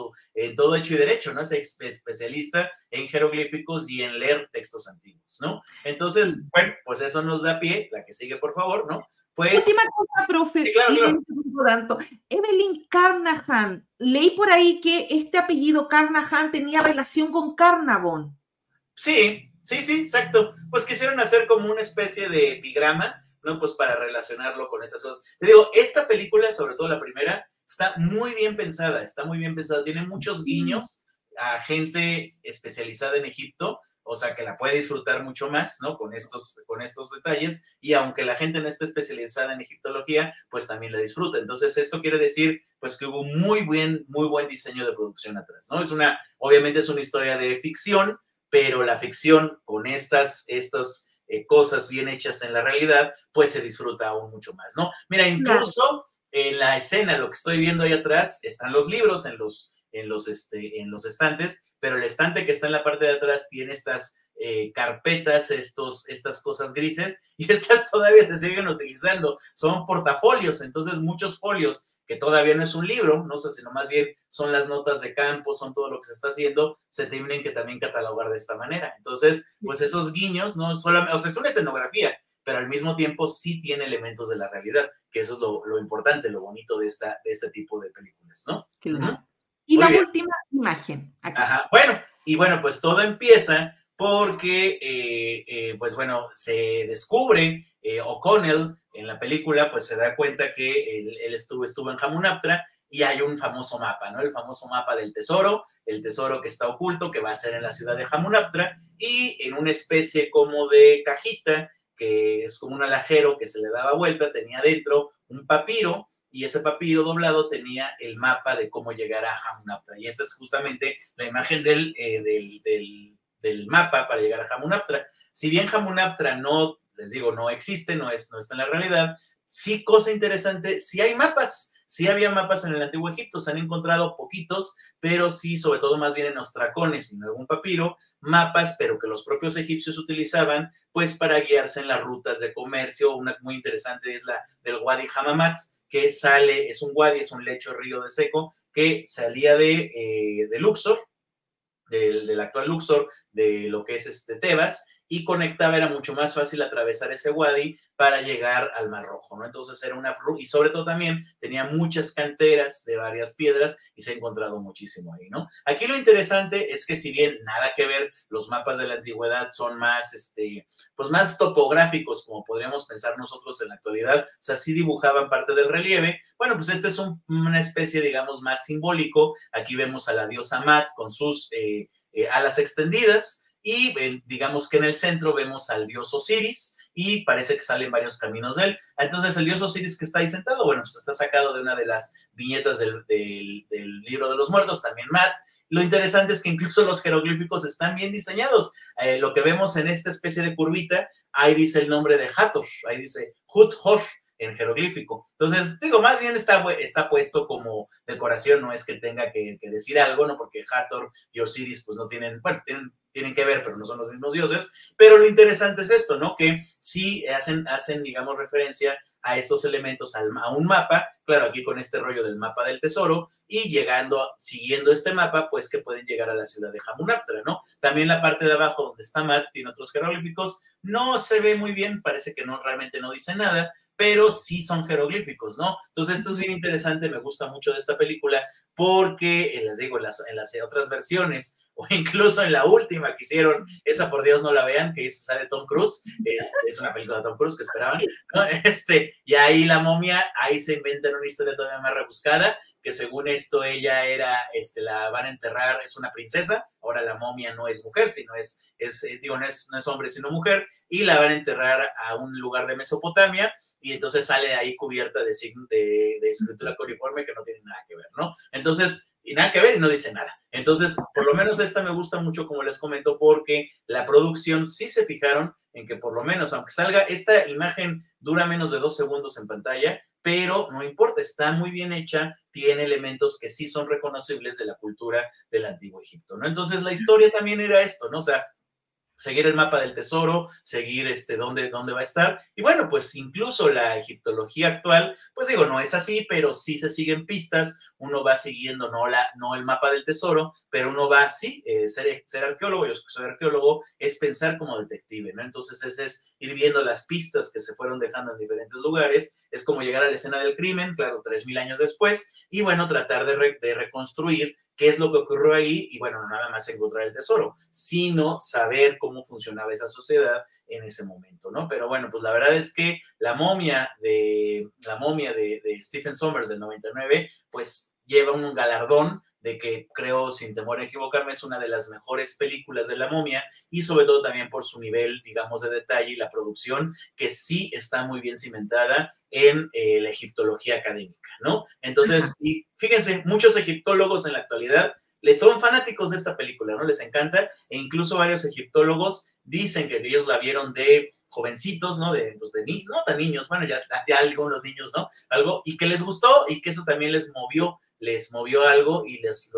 hecho y derecho, ¿no? Es especialista en jeroglíficos y en leer textos antiguos, ¿no? Entonces, bueno, pues eso nos da pie, la que sigue, por favor, ¿no? Pues, última cosa, profe, sí, claro. Tanto. Evelyn Carnahan, leí por ahí que este apellido Carnahan tenía relación con Carnavon. Sí, exacto. Pues quisieron hacer como una especie de epigrama, ¿no? Pues para relacionarlo con esas cosas. Te digo, esta película, sobre todo la primera, está muy bien pensada, tiene muchos guiños a gente especializada en Egipto, o sea, que la puede disfrutar mucho más, ¿no? Con estos detalles, y aunque la gente no esté especializada en egiptología, pues también la disfruta. Entonces, esto quiere decir, pues, que hubo muy buen diseño de producción atrás, ¿no? Obviamente es una historia de ficción, pero la ficción con estas cosas bien hechas en la realidad, pues se disfruta aún mucho más, ¿no? Mira, incluso en la escena, lo que estoy viendo ahí atrás, están los libros en los estantes, pero el estante que está en la parte de atrás tiene estas carpetas, estas cosas grises, y estas todavía se siguen utilizando, son portafolios, entonces muchos folios que todavía no es un libro, no sé, sino más bien son las notas de campo, son todo lo que se está haciendo, se tienen que también catalogar de esta manera. Entonces, pues esos guiños, no solamente, o sea, es una escenografía, pero al mismo tiempo sí tiene elementos de la realidad, que eso es lo importante, lo bonito de este tipo de películas, ¿no? Claro. Y la última imagen. Aquí. Ajá, bueno, pues todo empieza porque, pues bueno, se descubre O'Connell en la película, pues se da cuenta que él estuvo en Hamunaptra y hay un famoso mapa, ¿no? El famoso mapa del tesoro, el tesoro que está oculto, que va a ser en la ciudad de Hamunaptra, y en una especie como de cajita, que es como un alajero que se le daba vuelta, tenía dentro un papiro, y ese papiro doblado tenía el mapa de cómo llegar a Hamunaptra. Y esta es justamente la imagen del mapa para llegar a Hamunaptra. Si bien Hamunaptra no, les digo, no existe, no está en la realidad, sí, cosa interesante, sí hay mapas. Sí había mapas en el Antiguo Egipto, se han encontrado poquitos, pero sí, sobre todo más bien en ostracones y en algún papiro, mapas, pero que los propios egipcios utilizaban, pues para guiarse en las rutas de comercio. Una muy interesante es la del Wadi Hamamat, que es un wadi, es un lecho río de seco, que salía de Luxor, del actual Luxor, de lo que es Tebas, y conectaba, era mucho más fácil atravesar ese wadi para llegar al Mar Rojo, ¿no? Entonces era y sobre todo también tenía muchas canteras de varias piedras y se ha encontrado muchísimo ahí, ¿no? Aquí lo interesante es que si bien nada que ver, los mapas de la antigüedad son más, pues más topográficos, como podríamos pensar nosotros en la actualidad, o sea, sí dibujaban parte del relieve. Bueno, pues este es una especie, digamos, más simbólico. Aquí vemos a la diosa Mat con sus alas extendidas, y digamos que en el centro vemos al dios Osiris, y parece que salen varios caminos de él. Entonces el dios Osiris que está ahí sentado, bueno, pues está sacado de una de las viñetas del libro de los muertos, también Matt. Lo interesante es que incluso los jeroglíficos están bien diseñados. Lo que vemos en esta especie de curvita, ahí dice el nombre de Hathor, ahí dice Hut-Hosh en jeroglífico. Entonces, digo, más bien está puesto como decoración, no es que tenga que decir algo, ¿no? Porque Hathor y Osiris pues no tienen, bueno, tienen que ver, pero no son los mismos dioses. Pero lo interesante es esto, ¿no? Que sí hacen digamos, referencia a estos elementos, a un mapa, claro, aquí con este rollo del mapa del tesoro, y siguiendo este mapa, pues que pueden llegar a la ciudad de Hamunaptra, ¿no? También la parte de abajo donde está Matt tiene otros jeroglíficos, no se ve muy bien, parece que no, realmente no dice nada, pero sí son jeroglíficos, ¿no? Entonces esto es bien interesante, me gusta mucho de esta película, porque, les digo, en las otras versiones, o incluso en la última que hicieron, esa por Dios no la vean, que sale Tom Cruise, es una película de Tom Cruise que esperaban, ¿no? Y ahí la momia, ahí se inventan una historia todavía más rebuscada, que según esto ella era, la van a enterrar, es una princesa, ahora la momia no es mujer, sino no es hombre, sino mujer, y la van a enterrar a un lugar de Mesopotamia, y entonces sale ahí cubierta de escritura cuneiforme que no tiene nada que ver, ¿no? Entonces, y nada que ver y no dice nada. Entonces, por lo menos esta me gusta mucho, como les comento, porque la producción sí se fijaron en que por lo menos, aunque salga, esta imagen dura menos de 2 segundos en pantalla, pero no importa, está muy bien hecha, tiene elementos que sí son reconocibles de la cultura del Antiguo Egipto, ¿no? Entonces, la historia también era esto, ¿no? O sea, seguir el mapa del tesoro, seguir dónde va a estar. Y bueno, pues incluso la egiptología actual, pues digo, no es así, pero sí se siguen pistas, uno va siguiendo, no el mapa del tesoro, pero uno va, sí, ser arqueólogo, yo soy arqueólogo, es pensar como detective, ¿no? Entonces ese es ir viendo las pistas que se fueron dejando en diferentes lugares, es como llegar a la escena del crimen, claro, 3000 años después, y bueno, tratar de reconstruir qué es lo que ocurrió ahí, y bueno, no nada más encontrar el tesoro, sino saber cómo funcionaba esa sociedad en ese momento, ¿no? Pero bueno, pues la verdad es que la momia de Stephen Sommers del 99, pues lleva un galardón de que creo, sin temor a equivocarme, es una de las mejores películas de la momia, y sobre todo también por su nivel, digamos, de detalle y la producción, que sí está muy bien cimentada en la egiptología académica, ¿no? Entonces, y fíjense, muchos egiptólogos en la actualidad les son fanáticos de esta película, ¿no? Les encanta, e incluso varios egiptólogos dicen que ellos la vieron de jovencitos, ¿no? No tan niños, bueno, ya algunos niños, ¿no? Algo, y que les gustó, y que eso también les movió algo, y los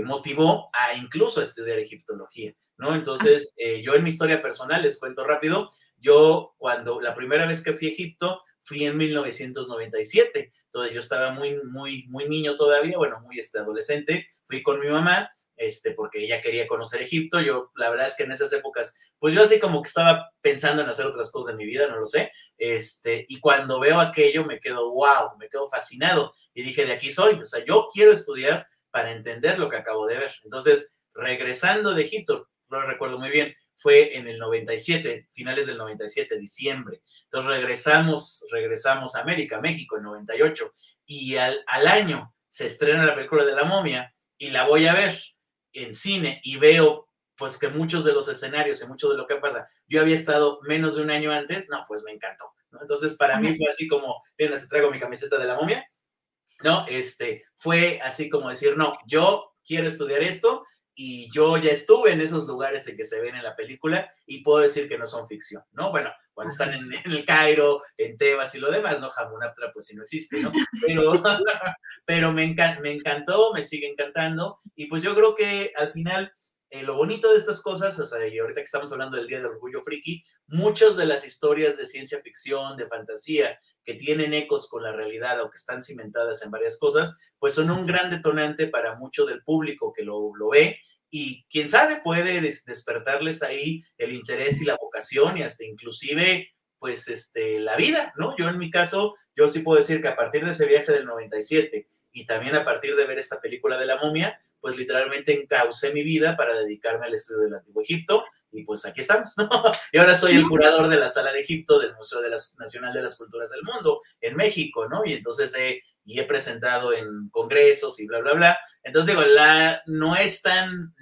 motivó a incluso estudiar egiptología, ¿no? Entonces, yo en mi historia personal, les cuento rápido, yo cuando la primera vez que fui a Egipto, fui en 1997, entonces yo estaba muy niño todavía, bueno, muy adolescente, fui con mi mamá, porque ella quería conocer Egipto. Yo, la verdad es que en esas épocas, pues yo así como que estaba pensando en hacer otras cosas de mi vida, no lo sé, y cuando veo aquello me quedo, wow, me quedo fascinado, y dije, de aquí soy, o sea, yo quiero estudiar para entender lo que acabo de ver. Entonces, regresando de Egipto, no lo recuerdo muy bien, fue en el 97, finales del 97, diciembre. Entonces regresamos a América, México, en 98, y al año se estrena la película de La Momia, y la voy a ver en cine, y veo pues que muchos de los escenarios y mucho de lo que pasa, yo había estado menos de un año antes, no, pues me encantó, ¿no? Entonces para mí fue así como, bien, traigo mi camiseta de La Momia, ¿no? Fue así como decir, no, yo quiero estudiar esto, y yo ya estuve en esos lugares en que se ven en la película, y puedo decir que no son ficción, ¿no? Bueno, cuando están en el Cairo, en Tebas y lo demás, ¿no? Hamunaptra, pues sí no existe, ¿no? Pero me encantó, me sigue encantando, y pues yo creo que al final, lo bonito de estas cosas, o sea, y ahorita que estamos hablando del Día del Orgullo Friki, muchas de las historias de ciencia ficción, de fantasía, que tienen ecos con la realidad o que están cimentadas en varias cosas, pues son un gran detonante para mucho del público que lo ve, y quién sabe, puede despertarles ahí el interés y la vocación, y hasta inclusive, pues, la vida, ¿no? Yo en mi caso, yo sí puedo decir que a partir de ese viaje del 97, y también a partir de ver esta película de La Momia, pues literalmente encaucé mi vida para dedicarme al estudio del Antiguo Egipto, y pues aquí estamos, ¿no? Y ahora soy el curador de la Sala de Egipto del Museo Nacional de las Culturas del Mundo en México, ¿no? Y entonces he presentado en congresos y bla, bla, bla. Entonces digo, no es tan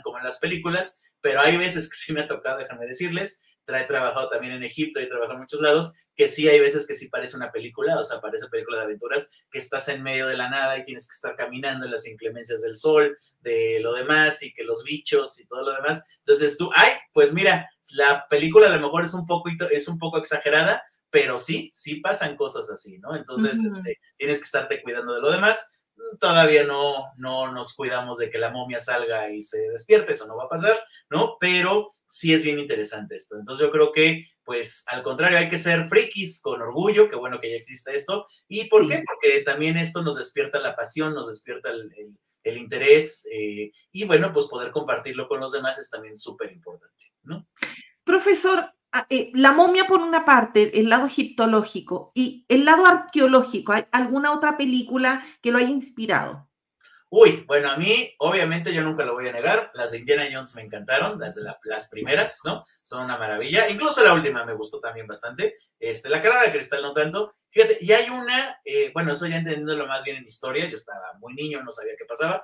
como en las películas, pero hay veces que sí me ha tocado, déjame decirles, he trabajado también en Egipto, he trabajado en muchos lados, que sí hay veces que sí parece una película, o sea, parece película de aventuras, que estás en medio de la nada y tienes que estar caminando en las inclemencias del sol, de lo demás, y que los bichos y todo lo demás. Entonces tú, ay, pues mira, la película a lo mejor es un poco exagerada, pero sí, sí pasan cosas así, ¿no? Entonces, tienes que estarte cuidando de lo demás. Todavía no nos cuidamos de que la momia salga y se despierte, eso no va a pasar, ¿no? Pero sí es bien interesante esto. Entonces yo creo que, pues, al contrario, hay que ser frikis con orgullo, qué bueno que ya existe esto. ¿Y por qué? Porque también esto nos despierta la pasión, nos despierta el interés, y bueno, pues poder compartirlo con los demás es también súper importante, ¿no? Profesor, la momia por una parte, el lado egiptológico, y el lado arqueológico, ¿hay alguna otra película que lo haya inspirado? Uy, bueno, a mí, obviamente, yo nunca lo voy a negar, las de Indiana Jones me encantaron, las primeras, ¿no? Son una maravilla, incluso la última me gustó también bastante, la Carrera de Cristal no tanto, fíjate, y hay una, bueno, eso ya entendiéndolo más bien en historia, yo estaba muy niño, no sabía qué pasaba,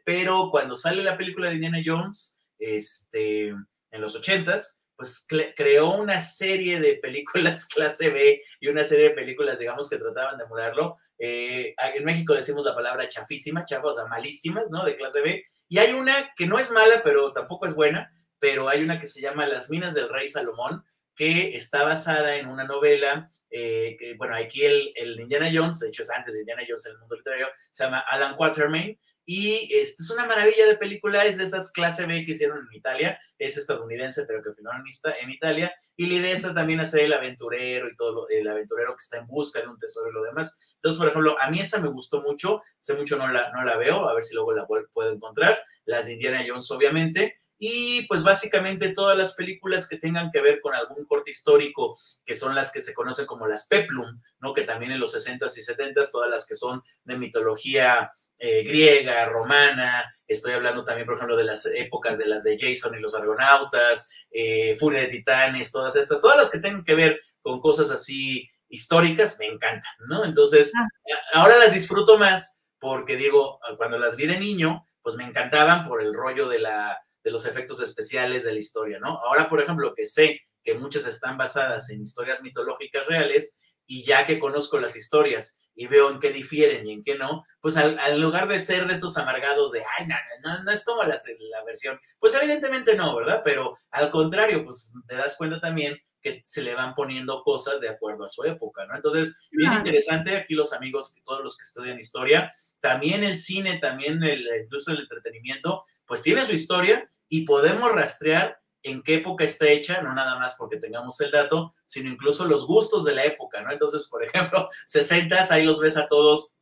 pero cuando sale la película de Indiana Jones, en los 80s, pues creó una serie de películas clase B y una serie de películas, digamos, que trataban de emularlo. En México decimos la palabra chafísima, chafa, o sea, malísimas, ¿no? De clase B. Y hay una que no es mala, pero tampoco es buena, pero hay una que se llama Las Minas del Rey Salomón, que está basada en una novela, que, bueno, aquí el Indiana Jones, de hecho es antes de Indiana Jones en el mundo literario, se llama Alan Quatermain, y es una maravilla de película, es de estas clase B que hicieron en Italia, es estadounidense, pero que filmaron en Italia, y la idea es también hacer el aventurero y todo, el aventurero que está en busca de un tesoro y lo demás. Entonces, por ejemplo, a mí esa me gustó mucho, hace mucho no la veo, a ver si luego la puedo encontrar, las de Indiana Jones, obviamente, y pues básicamente todas las películas que tengan que ver con algún corte histórico, que son las que se conocen como las peplum, ¿no? Que también en los 60s y 70s, todas las que son de mitología griega, romana, estoy hablando también, por ejemplo, de las épocas de las de Jason y los Argonautas, Furia de Titanes, todas estas, todas las que tengan que ver con cosas así históricas, me encantan, ¿no? Entonces, ahora las disfruto más porque digo, cuando las vi de niño, pues me encantaban por el rollo de los efectos especiales de la historia, ¿no? Ahora, por ejemplo, que sé que muchas están basadas en historias mitológicas reales, y ya que conozco las historias y veo en qué difieren y en qué no, pues al lugar de ser de estos amargados de, ay, no es como la versión, pues evidentemente no, ¿verdad? Pero al contrario, pues te das cuenta también que se le van poniendo cosas de acuerdo a su época, ¿no? Entonces, bien interesante, aquí los amigos, todos los que estudian historia, también el cine, también la industria del entretenimiento, pues tiene su historia, y podemos rastrear en qué época está hecha, no nada más porque tengamos el dato, sino incluso los gustos de la época, ¿no? Entonces, por ejemplo, 60s, ahí los ves a todas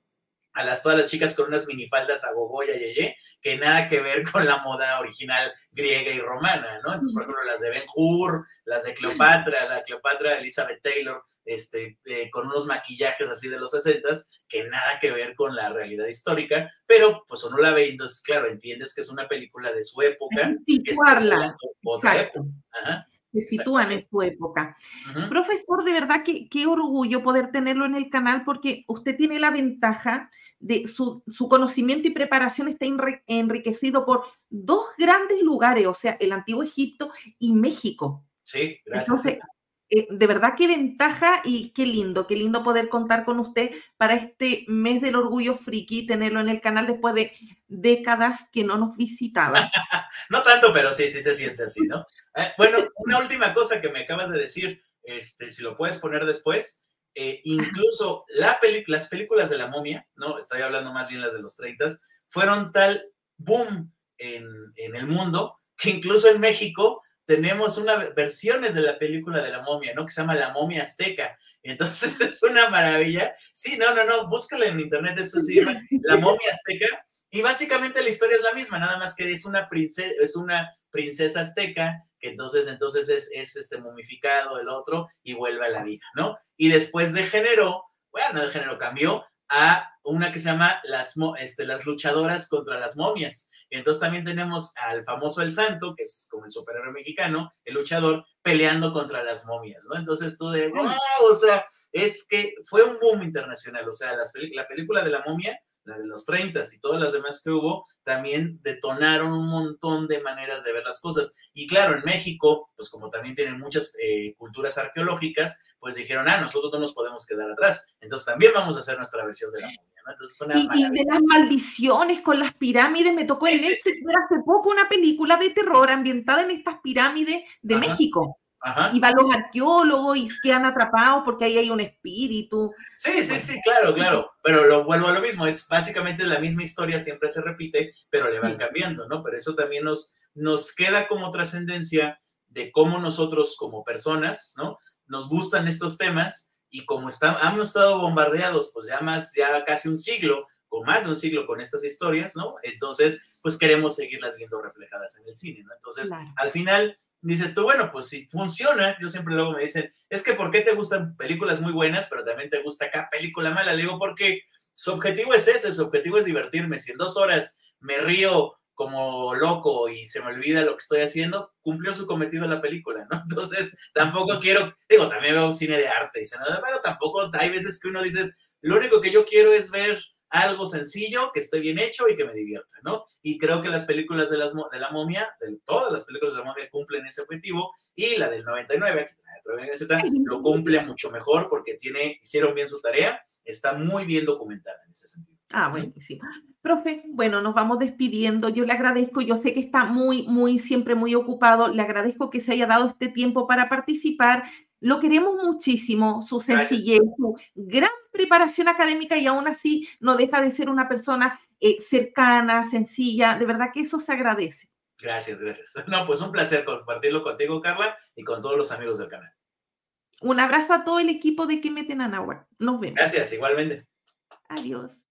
las chicas con unas minifaldas a gogo y a yeye, que nada que ver con la moda original griega y romana, ¿no? Entonces, por ejemplo, las de Ben-Hur, las de Cleopatra, la Cleopatra Elizabeth Taylor, con unos maquillajes así de los 60s, que nada que ver con la realidad histórica, pero pues uno la ve y entonces, claro, entiendes que es una película de su época, Situarla, otra época. Ajá, se sitúan en su época. Profesor, de verdad que qué orgullo poder tenerlo en el canal, porque usted tiene la ventaja de su conocimiento y preparación está enriquecido por dos grandes lugares, o sea, el Antiguo Egipto y México. Sí, gracias. Entonces, de verdad qué ventaja y qué lindo poder contar con usted para este mes del orgullo friki, tenerlo en el canal después de décadas que no nos visitaba. No tanto, pero sí se siente así, ¿no? Bueno, una última cosa que me acabas de decir, si lo puedes poner después, incluso las películas de la momia, ¿no? Estoy hablando más bien las de los 30s, fueron tal boom en el mundo que incluso en México tenemos versiones de la película de la momia, ¿no? Que se llama La Momia Azteca. Entonces es una maravilla. Sí, no, búscala en internet, eso se llama La Momia Azteca. Y básicamente la historia es la misma, nada más que es una princesa azteca, que entonces es momificado el otro y vuelve a la vida, ¿no? Y después cambió a una que se llama las luchadoras contra las momias. Entonces también tenemos al famoso El Santo, que es como el superhéroe mexicano, el luchador, peleando contra las momias, ¿no? Entonces tú de, wow, o sea, es que fue un boom internacional, o sea, la película de la momia la de los 30 y todas las demás que hubo, también detonaron un montón de maneras de ver las cosas. Y claro, en México, pues como también tienen muchas culturas arqueológicas, pues dijeron, nosotros no nos podemos quedar atrás, entonces también vamos a hacer nuestra versión de la momia, ¿no? Entonces es una Y de las maldiciones con las pirámides, me tocó Sí, en sí, Netflix sí. ver hace poco una película de terror ambientada en estas pirámides de Ajá, México. Y ajá. van los arqueólogos y quedan atrapados porque ahí hay un espíritu. Sí, sí, Bueno, sí, claro, claro. Pero lo vuelvo a lo mismo, es básicamente la misma historia, siempre se repite, pero le van sí, cambiando, ¿no? Pero eso también nos queda como trascendencia de cómo nosotros como personas, ¿no? Nos gustan estos temas y como hemos estado bombardeados, pues ya casi un siglo, o más de un siglo con estas historias, ¿no? Entonces, pues queremos seguirlas viendo reflejadas en el cine, ¿no? Entonces, claro. al final dices tú, bueno, pues si funciona, yo siempre luego me dicen, es que ¿por qué te gustan películas muy buenas, pero también te gusta cada película mala? Le digo, porque su objetivo es ese, su objetivo es divertirme. Si en 2 horas me río como loco y se me olvida lo que estoy haciendo, cumplió su cometido la película, ¿no? Entonces, tampoco quiero, digo, también veo cine de arte y pero tampoco hay veces que uno dices, lo único que yo quiero es ver algo sencillo, que esté bien hecho y que me divierta, ¿no? Y creo que las películas de la momia, todas las películas de la momia cumplen ese objetivo y la del 99, lo cumple mucho mejor porque hicieron bien su tarea, está muy bien documentada en ese sentido. Buenísimo. Profe, bueno, nos vamos despidiendo. Yo le agradezco, yo sé que está siempre muy ocupado. Le agradezco que se haya dado este tiempo para participar. Lo queremos muchísimo, su Gracias. sencillez, su gran preparación académica y aún así no deja de ser una persona cercana, sencilla. De verdad que eso se agradece. Gracias, gracias. No, pues un placer compartirlo contigo, Carla, y con todos los amigos del canal. Un abrazo a todo el equipo de Que Meten a Náhuatl. Nos vemos. Gracias, igualmente. Adiós.